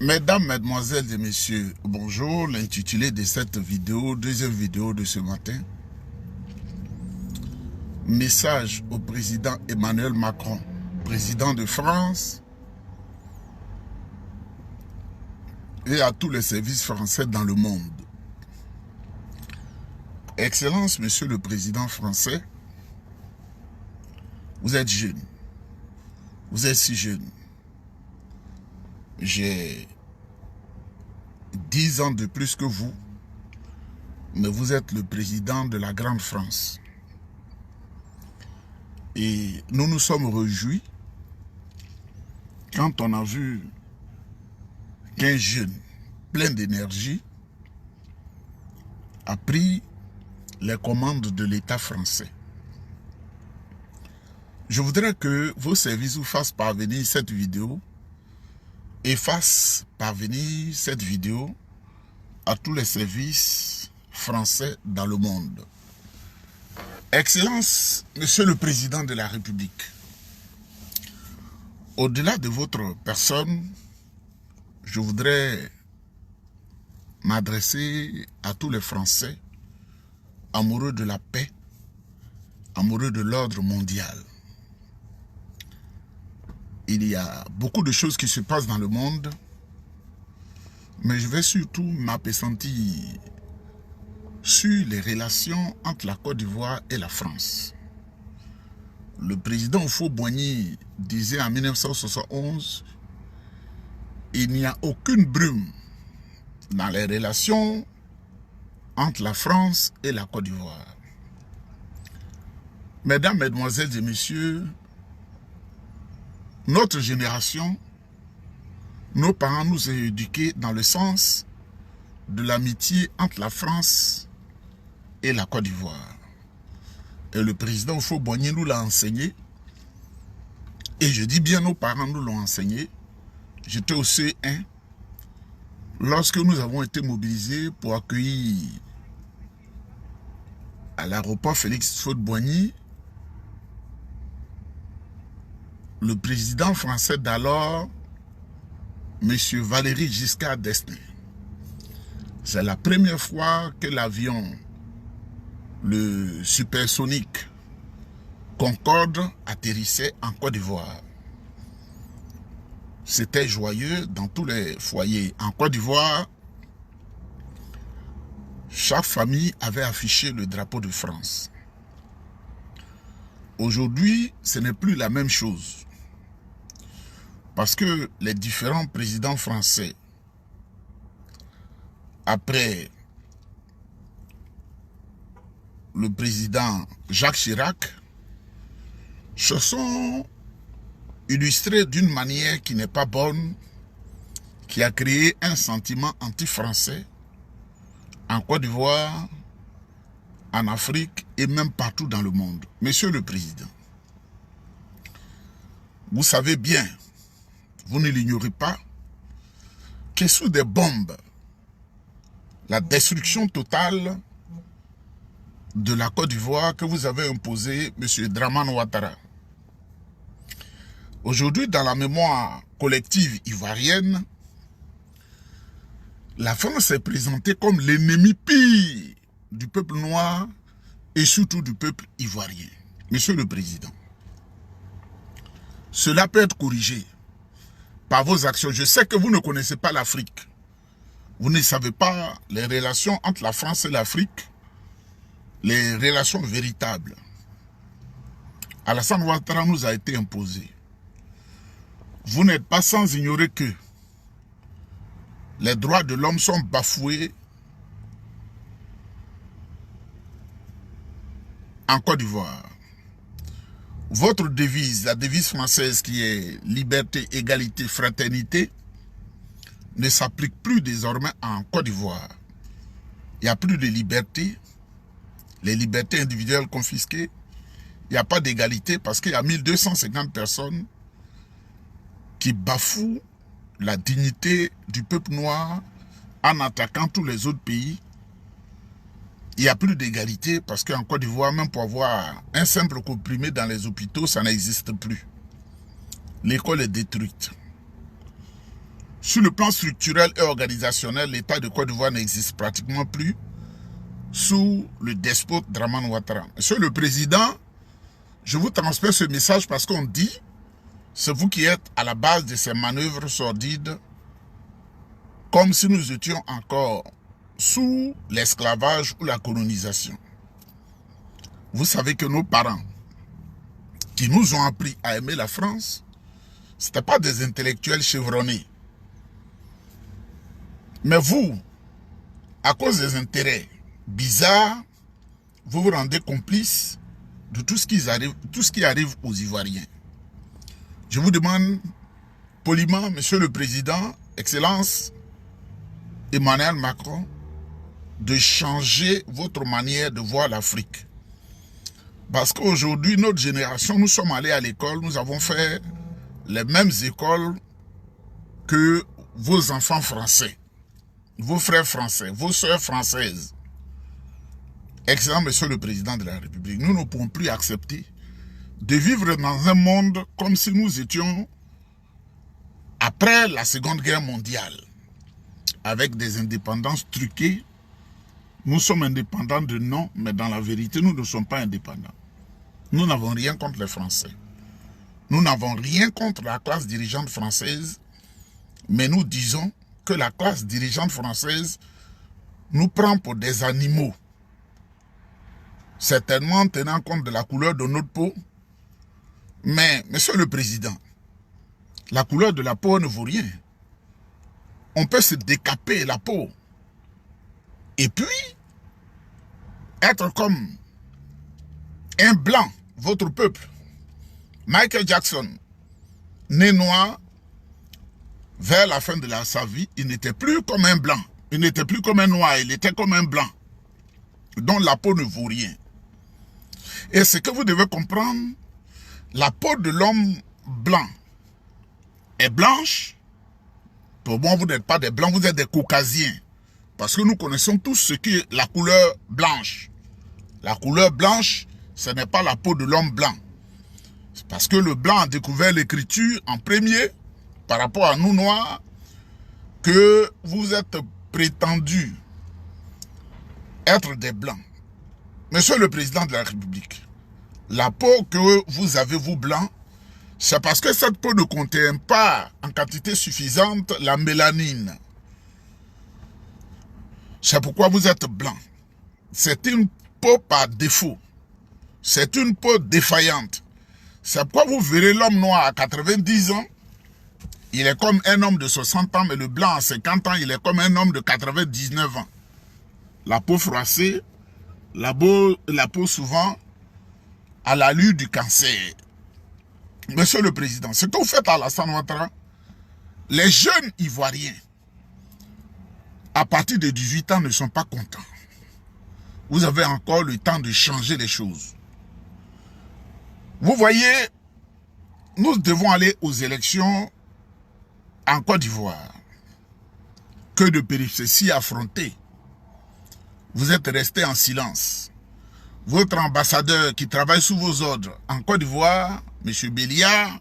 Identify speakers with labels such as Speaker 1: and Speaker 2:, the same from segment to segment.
Speaker 1: Mesdames, Mesdemoiselles et Messieurs, bonjour. L'intitulé de cette vidéo, deuxième vidéo de ce matin. Message au président Emmanuel Macron, président de France, et à tous les services français dans le monde. Excellence, Monsieur le Président français, vous êtes jeune. Vous êtes si jeune. J'ai 10 ans de plus que vous, mais vous êtes le président de la Grande France. Et nous nous sommes réjouis quand on a vu qu'un jeune plein d'énergie a pris les commandes de l'État français. Je voudrais que vos services vous fassent parvenir cette vidéo et fassent parvenir cette vidéo à tous les services français dans le monde. Excellence, Monsieur le Président de la République, au-delà de votre personne, je voudrais m'adresser à tous les Français amoureux de la paix, amoureux de l'ordre mondial. Il y a beaucoup de choses qui se passent dans le monde, mais je vais surtout m'appesantir sur les relations entre la Côte d'Ivoire et la France. Le président Houphouët-Boigny disait en 1971 « Il n'y a aucune brume dans les relations entre la France et la Côte d'Ivoire. » Mesdames, Mesdemoiselles et Messieurs, notre génération, nos parents nous ont éduqués dans le sens de l'amitié entre la France et la Côte d'Ivoire. Et le président Houphouët-Boigny nous l'a enseigné. Et je dis bien nos parents nous l'ont enseigné. J'étais au C1 lorsque nous avons été mobilisés pour accueillir à l'aéroport Félix Houphouët-Boigny le président français d'alors, M. Valéry Giscard d'Estaing. C'est la première fois que l'avion, le supersonique Concorde, atterrissait en Côte d'Ivoire. C'était joyeux dans tous les foyers. En Côte d'Ivoire, chaque famille avait affiché le drapeau de France. Aujourd'hui, ce n'est plus la même chose. Parce que les différents présidents français, après le président Jacques Chirac, se sont illustrés d'une manière qui n'est pas bonne, qui a créé un sentiment anti-français en Côte d'Ivoire, en Afrique et même partout dans le monde. Monsieur le Président, vous savez bien, vous ne l'ignorez pas, que sous des bombes, la destruction totale de la Côte d'Ivoire que vous avez imposée, M. Dramane Ouattara. Aujourd'hui, dans la mémoire collective ivoirienne, la France est présentée comme l'ennemi pire du peuple noir et surtout du peuple ivoirien. Monsieur le Président, cela peut être corrigé par vos actions. Je sais que vous ne connaissez pas l'Afrique. Vous ne savez pas les relations entre la France et l'Afrique, les relations véritables. Alassane Ouattara nous a été imposé. Vous n'êtes pas sans ignorer que les droits de l'homme sont bafoués en Côte d'Ivoire. Votre devise, la devise française qui est liberté, égalité, fraternité, ne s'applique plus désormais en Côte d'Ivoire. Il n'y a plus de liberté, les libertés individuelles confisquées, il n'y a pas d'égalité parce qu'il y a 1250 personnes qui bafouent la dignité du peuple noir en attaquant tous les autres pays. Il n'y a plus d'égalité parce qu'en Côte d'Ivoire, même pour avoir un simple comprimé dans les hôpitaux, ça n'existe plus. L'école est détruite. Sur le plan structurel et organisationnel, l'État de Côte d'Ivoire n'existe pratiquement plus sous le despote Dramane Ouattara. Monsieur le Président, je vous transmets ce message parce qu'on dit, c'est vous qui êtes à la base de ces manœuvres sordides, comme si nous étions encore sous l'esclavage ou la colonisation. Vous savez que nos parents, qui nous ont appris à aimer la France, ce n'étaient pas des intellectuels chevronnés. Mais vous, à cause des intérêts bizarres, vous vous rendez complice de tout ce qui arrive aux Ivoiriens. Je vous demande poliment, Monsieur le Président, Excellence Emmanuel Macron, de changer votre manière de voir l'Afrique. Parce qu'aujourd'hui, notre génération, nous sommes allés à l'école, nous avons fait les mêmes écoles que vos enfants français, vos frères français, vos sœurs françaises. Excellent Monsieur le Président de la République, nous ne pouvons plus accepter de vivre dans un monde comme si nous étions après la Seconde Guerre mondiale, avec des indépendances truquées. Nous sommes indépendants de nom, mais dans la vérité, nous ne sommes pas indépendants. Nous n'avons rien contre les Français. Nous n'avons rien contre la classe dirigeante française, mais nous disons que la classe dirigeante française nous prend pour des animaux, certainement tenant compte de la couleur de notre peau. Mais, Monsieur le Président, la couleur de la peau ne vaut rien. On peut se décaper la peau et puis être comme un blanc, votre peuple. Michael Jackson, né noir, vers la fin de sa vie, il n'était plus comme un blanc. Il n'était plus comme un noir, il était comme un blanc, dont la peau ne vaut rien. Et ce que vous devez comprendre, la peau de l'homme blanc est blanche. Pour moi, vous n'êtes pas des blancs, vous êtes des caucasiens. Parce que nous connaissons tous ce qui est la couleur blanche. La couleur blanche, ce n'est pas la peau de l'homme blanc. C'est parce que le blanc a découvert l'écriture en premier, par rapport à nous noirs, que vous êtes prétendus être des blancs. Monsieur le Président de la République, la peau que vous avez, vous blancs, c'est parce que cette peau ne contient pas en quantité suffisante la mélanine. C'est pourquoi vous êtes blanc. C'est une peau par défaut. C'est une peau défaillante. C'est pourquoi vous verrez l'homme noir à 90 ans, il est comme un homme de 60 ans, mais le blanc à 50 ans, il est comme un homme de 99 ans. La peau froissée, la peau souvent à l'allure du cancer. Monsieur le Président, ce que vous faites à Alassane Ouattara, les jeunes Ivoiriens, à partir de 18 ans, ne sont pas contents. Vous avez encore le temps de changer les choses. Vous voyez, nous devons aller aux élections en Côte d'Ivoire. Que de péripéties affrontées. Vous êtes restés en silence. Votre ambassadeur qui travaille sous vos ordres en Côte d'Ivoire, M. Béliard,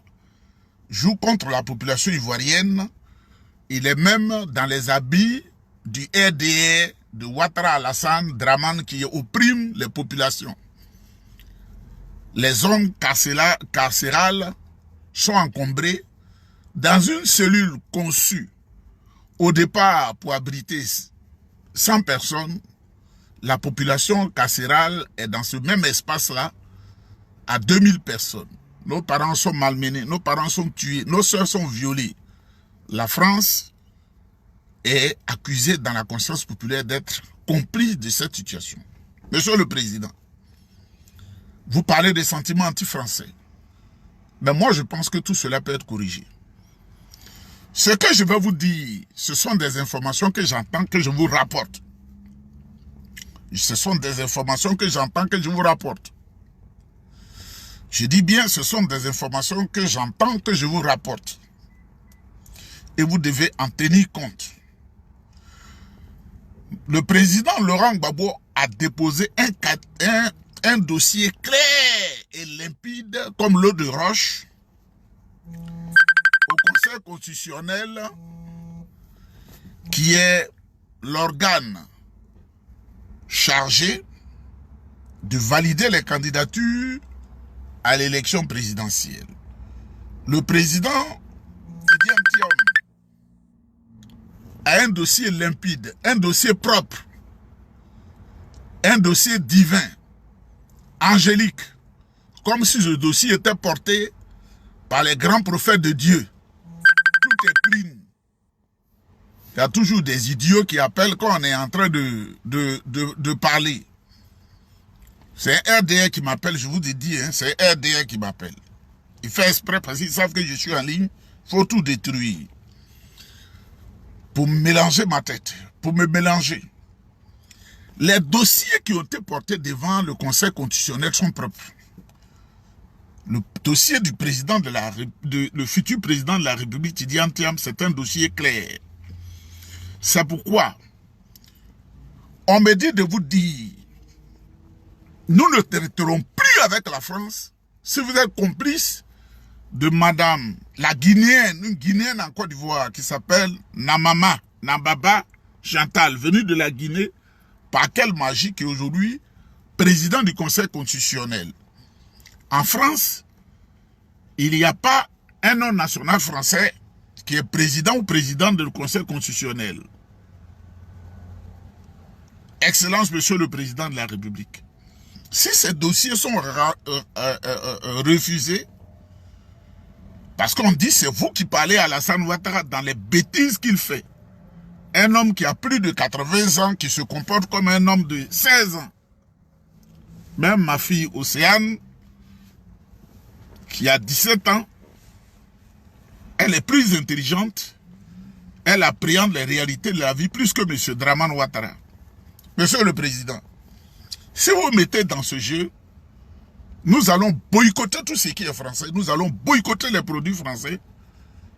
Speaker 1: joue contre la population ivoirienne. Il est même dans les habits du RDR de Ouattara Alassane Dramane qui opprime les populations. Les zones carcérales sont encombrées dans une cellule conçue au départ pour abriter 100 personnes. La population carcérale est dans ce même espace-là à 2000 personnes. Nos parents sont malmenés, nos parents sont tués, nos soeurs sont violées. La France est accusée dans la conscience populaire d'être complice de cette situation. Monsieur le Président, vous parlez des sentiments anti-français. Mais moi, je pense que tout cela peut être corrigé. Ce que je vais vous dire, ce sont des informations que j'entends, que je vous rapporte. Ce sont des informations que j'entends, que je vous rapporte. Je dis bien, ce sont des informations que j'entends, que je vous rapporte. Et vous devez en tenir compte. Le président Laurent Gbagbo a déposé un dossier clair et limpide comme l'eau de roche au Conseil constitutionnel qui est l'organe chargé de valider les candidatures à l'élection présidentielle. Le président Didier Thiam a un dossier limpide, un dossier propre, un dossier divin, angélique, comme si ce dossier était porté par les grands prophètes de Dieu. Tout est clean. Il y a toujours des idiots qui appellent quand on est en train de parler. C'est RDR qui m'appelle, je vous ai dit, hein, c'est RDR qui m'appelle. Il fait exprès parce qu'ils savent que je suis en ligne, il faut tout détruire. Pour mélanger ma tête, pour me mélanger. Les dossiers qui ont été portés devant le Conseil constitutionnel sont propres. Le dossier du président le futur président de la République, Didier Thiam, c'est un dossier clair. C'est pourquoi on me dit de vous dire, nous ne traiterons plus avec la France si vous êtes complice de madame, la Guinéenne, une Guinéenne en Côte d'Ivoire qui s'appelle Nababa Chantal, venue de la Guinée, par quelle magie qui est aujourd'hui président du Conseil constitutionnel. En France, il n'y a pas un nom national français qui est président ou présidente du Conseil constitutionnel. Excellence, Monsieur le Président de la République. Si ces dossiers sont refusés, parce qu'on dit c'est vous qui parlez à Alassane Ouattara dans les bêtises qu'il fait. Un homme qui a plus de 80 ans, qui se comporte comme un homme de 16 ans. Même ma fille Océane, qui a 17 ans, elle est plus intelligente, elle appréhende les réalités de la vie plus que M. Dramane Ouattara. Monsieur le Président, si vous mettez dans ce jeu, nous allons boycotter tout ce qui est français, nous allons boycotter les produits français,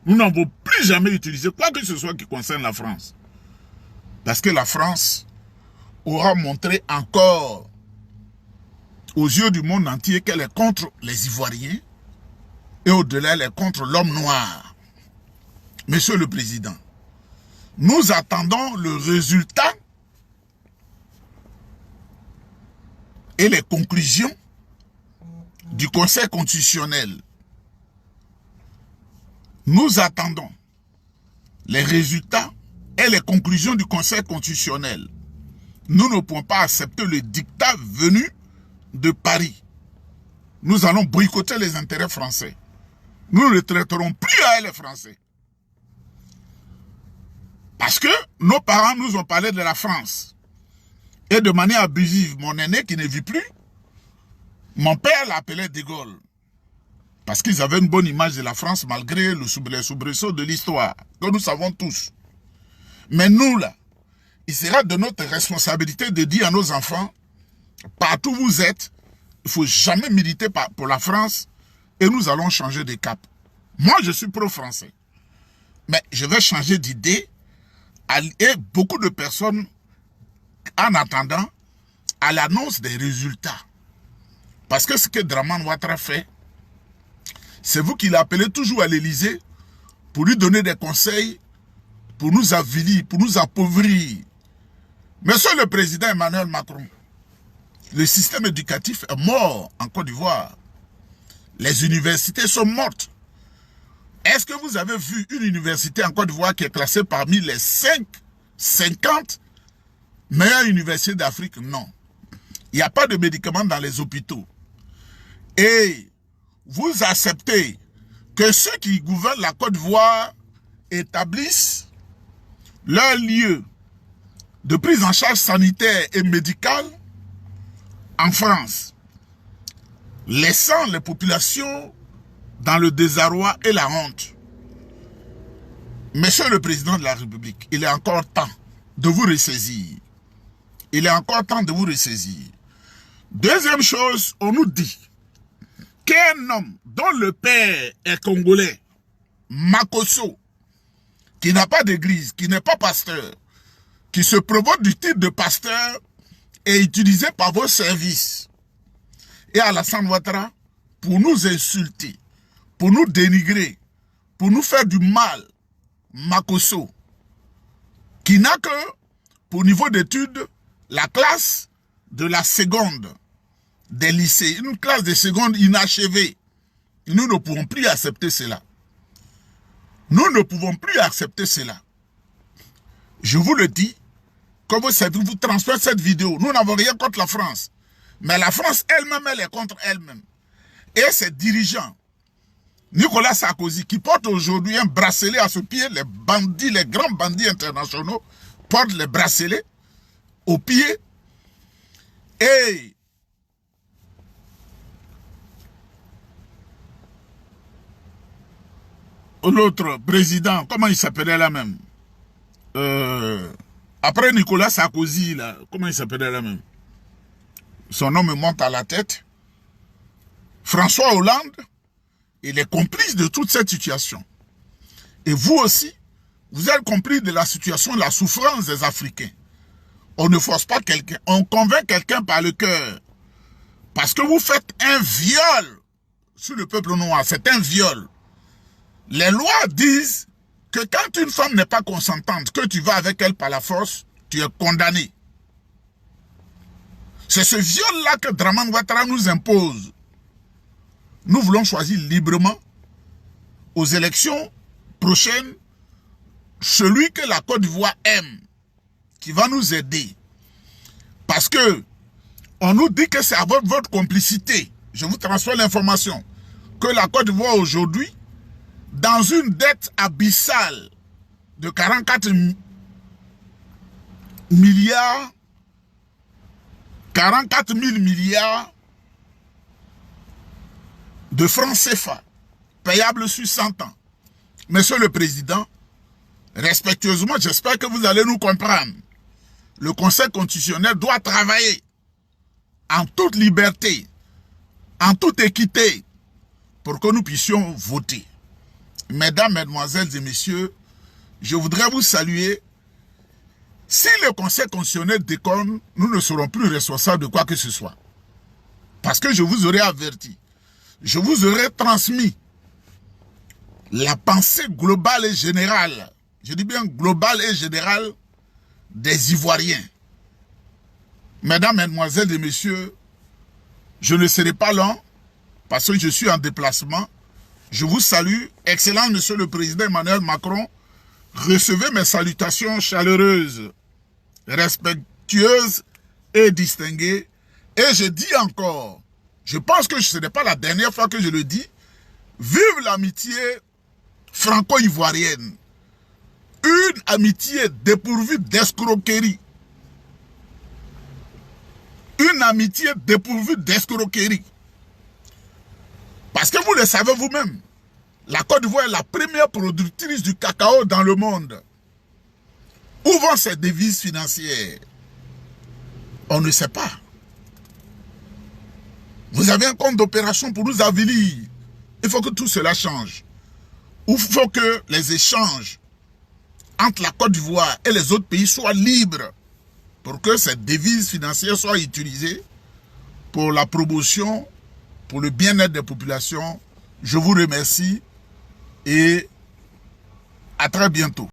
Speaker 1: nous n'avons plus jamais utilisé quoi que ce soit qui concerne la France. Parce que la France aura montré encore aux yeux du monde entier qu'elle est contre les Ivoiriens et au-delà, elle est contre l'homme noir. Monsieur le Président, nous attendons le résultat et les conclusions du Conseil constitutionnel. Nous attendons les résultats et les conclusions du Conseil constitutionnel. Nous ne pouvons pas accepter le dictat venu de Paris. Nous allons boycotter les intérêts français. Nous ne traiterons plus à les Français. Parce que nos parents nous ont parlé de la France. Et de manière abusive, mon aîné qui ne vit plus, mon père l'appelait De Gaulle. Parce qu'ils avaient une bonne image de la France malgré les soubresauts de l'histoire, que nous savons tous. Mais nous, là, il sera de notre responsabilité de dire à nos enfants, partout où vous êtes, il ne faut jamais militer pour la France et nous allons changer de cap. Moi, je suis pro-français. Mais je vais changer d'idée et beaucoup de personnes, en attendant, à l'annonce des résultats. Parce que ce que Dramane Ouattara fait, c'est vous qui l'appelez toujours à l'Élysée pour lui donner des conseils, pour nous avilir, pour nous appauvrir. Monsieur le Président Emmanuel Macron, le système éducatif est mort en Côte d'Ivoire. Les universités sont mortes. Est-ce que vous avez vu une université en Côte d'Ivoire qui est classée parmi les 50 meilleures universités d'Afrique? Non. Il n'y a pas de médicaments dans les hôpitaux. Et vous acceptez que ceux qui gouvernent la Côte d'Ivoire établissent leur lieu de prise en charge sanitaire et médicale en France, laissant les populations dans le désarroi et la honte. Monsieur le Président de la République, il est encore temps de vous ressaisir. Il est encore temps de vous ressaisir. Deuxième chose, on nous dit qu'un homme dont le père est congolais, Makosso, qui n'a pas d'église, qui n'est pas pasteur, qui se provoque du titre de pasteur, est utilisé par vos services et Alassane Ouattara pour nous insulter, pour nous dénigrer, pour nous faire du mal. Makosso, qui n'a que, pour niveau d'études, la classe de la seconde des lycées, une classe de seconde inachevée. Nous ne pouvons plus accepter cela. Nous ne pouvons plus accepter cela. Je vous le dis, comme vous transférez cette vidéo, nous n'avons rien contre la France. Mais la France elle-même, elle est contre elle-même. Et ses dirigeants, Nicolas Sarkozy, qui porte aujourd'hui un bracelet à ce pied, les bandits, les grands bandits internationaux, portent les bracelets au pied. Et l'autre président, comment il s'appelait là même? Après Nicolas Sarkozy, là, comment il s'appelait là même? Son nom me monte à la tête. François Hollande, il est complice de toute cette situation. Et vous aussi, vous êtes complice de la situation, de la souffrance des Africains. On ne force pas quelqu'un, on convainc quelqu'un par le cœur. Parce que vous faites un viol sur le peuple noir, c'est un viol. Les lois disent que quand une femme n'est pas consentante, que tu vas avec elle par la force, tu es condamné. C'est ce viol-là que Dramane Ouattara nous impose. Nous voulons choisir librement, aux élections prochaines, celui que la Côte d'Ivoire aime, qui va nous aider. Parce que on nous dit que c'est à votre complicité, je vous transfère l'information, que la Côte d'Ivoire aujourd'hui, dans une dette abyssale de 44 milliards, 44 000 milliards de francs CFA, payables sur 100 ans. Monsieur le Président, respectueusement, j'espère que vous allez nous comprendre. Le Conseil constitutionnel doit travailler en toute liberté, en toute équité, pour que nous puissions voter. Mesdames, Mesdemoiselles et Messieurs, je voudrais vous saluer. Si le Conseil constitutionnel déconne, nous ne serons plus responsables de quoi que ce soit. Parce que je vous aurais averti. Je vous aurais transmis la pensée globale et générale, je dis bien globale et générale, des Ivoiriens. Mesdames, Mesdemoiselles et Messieurs, je ne serai pas long parce que je suis en déplacement. Je vous salue. Excellent Monsieur le Président Emmanuel Macron. Recevez mes salutations chaleureuses, respectueuses et distinguées. Et je dis encore, je pense que ce n'est pas la dernière fois que je le dis, vive l'amitié franco-ivoirienne. Une amitié dépourvue d'escroquerie. Une amitié dépourvue d'escroquerie. Parce que vous le savez vous-même, la Côte d'Ivoire est la première productrice du cacao dans le monde. Où vont ces devises financières? On ne sait pas. Vous avez un compte d'opération pour nous avilir. Il faut que tout cela change. Il faut que les échanges entre la Côte d'Ivoire et les autres pays soient libres pour que ces devises financières soient utilisées pour la promotion, pour le bien-être des populations. Je vous remercie et à très bientôt.